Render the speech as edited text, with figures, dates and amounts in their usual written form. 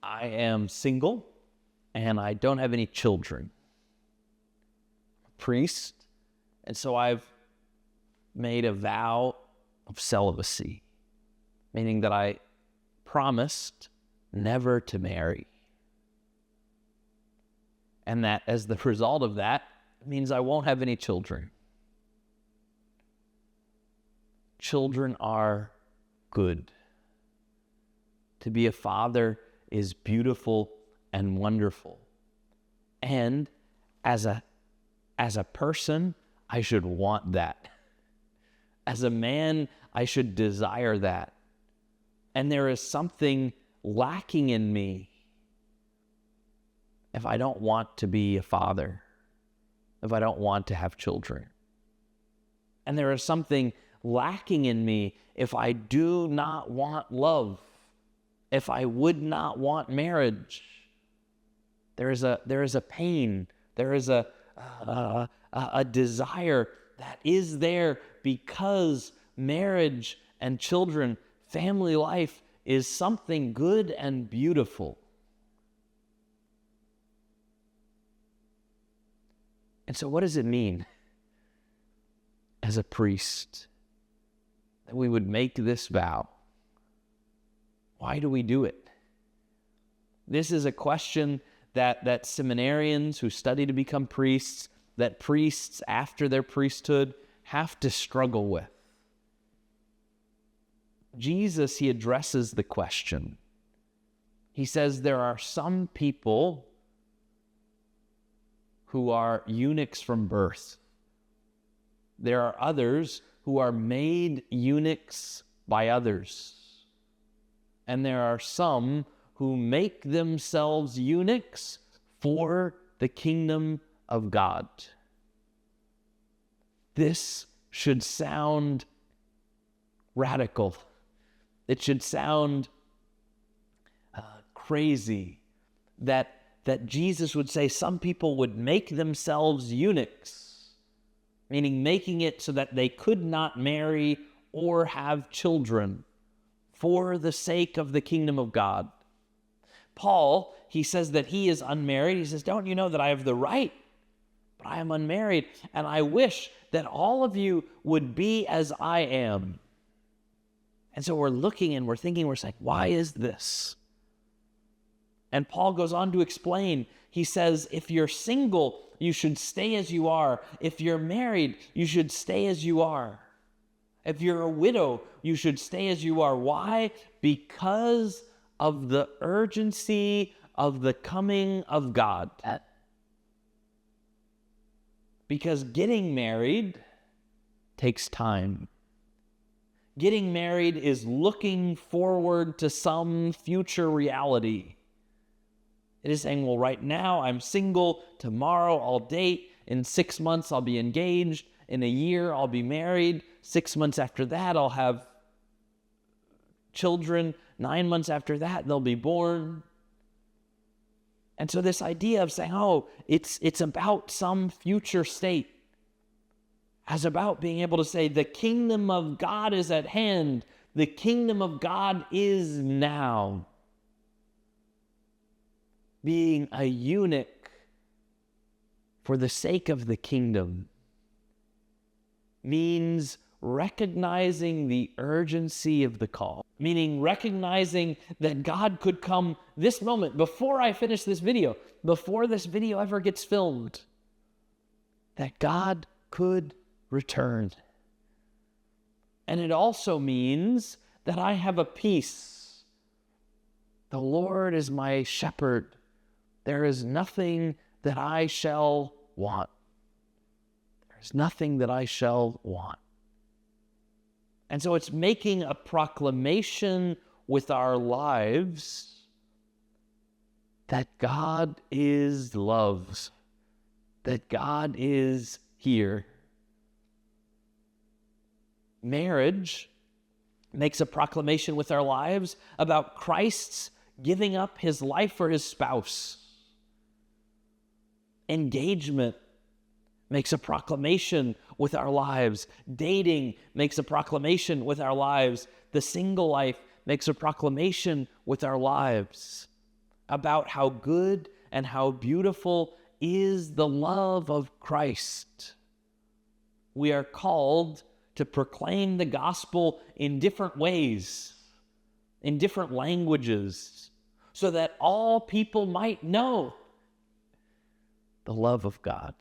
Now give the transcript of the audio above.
I am single and I don't have any children. I'm a priest, and so I've made a vow of celibacy, meaning that I promised never to marry. And that as the result of that, it means I won't have any children. Children are good. To be a father is beautiful and wonderful. And as a person, I should want that. As a man, I should desire that. And there is something lacking in me if I don't want to be a father, if I don't want to have children. And there is something lacking in me if I do not want love, if I would not want marriage. There is a pain, there is a desire that is there because marriage and children, family life is something good and beautiful. And so what does it mean as a priest that we would make this vow? Why do we do it? This is a question that seminarians who study to become priests, that priests after their priesthood have to struggle with. Jesus, he addresses the question. He says there are some people who are eunuchs from birth. There are others who are made eunuchs by others. And there are some who make themselves eunuchs for the kingdom of God. This should sound radical. It should sound crazy that Jesus would say some people would make themselves eunuchs, meaning making it so that they could not marry or have children for the sake of the kingdom of God. Paul, he says that he is unmarried. He says, don't you know that I have the right, but I am unmarried, and I wish that all of you would be as I am. And so we're looking and we're thinking, we're saying, why is this? And Paul goes on to explain. He says, if you're single, you should stay as you are. If you're married, you should stay as you are. If you're a widow, you should stay as you are. Why? Because of the urgency of the coming of God. Because getting married takes time. Getting married is looking forward to some future reality. It is saying, well, right now I'm single. Tomorrow I'll date. In 6 months I'll be engaged. In a year I'll be married. 6 months after that I'll have children. 9 months after that they'll be born. And so this idea of saying, oh, it's about some future state, as about being able to say the kingdom of God is at hand. The kingdom of God is now. Being a eunuch for the sake of the kingdom means recognizing the urgency of the call, meaning recognizing that God could come this moment, before I finish this video, before this video ever gets filmed, that God could return. And it also means that I have a peace. The Lord is my shepherd. There is nothing that I shall want. There is nothing that I shall want. And so it's making a proclamation with our lives that God is love, that God is here. Marriage makes a proclamation with our lives about Christ's giving up his life for his spouse. Engagement makes a proclamation with our lives. Dating makes a proclamation with our lives. The single life makes a proclamation with our lives. about how good and how beautiful is the love of Christ. We are called to proclaim the gospel in different ways, in different languages, so that all people might know the love of God.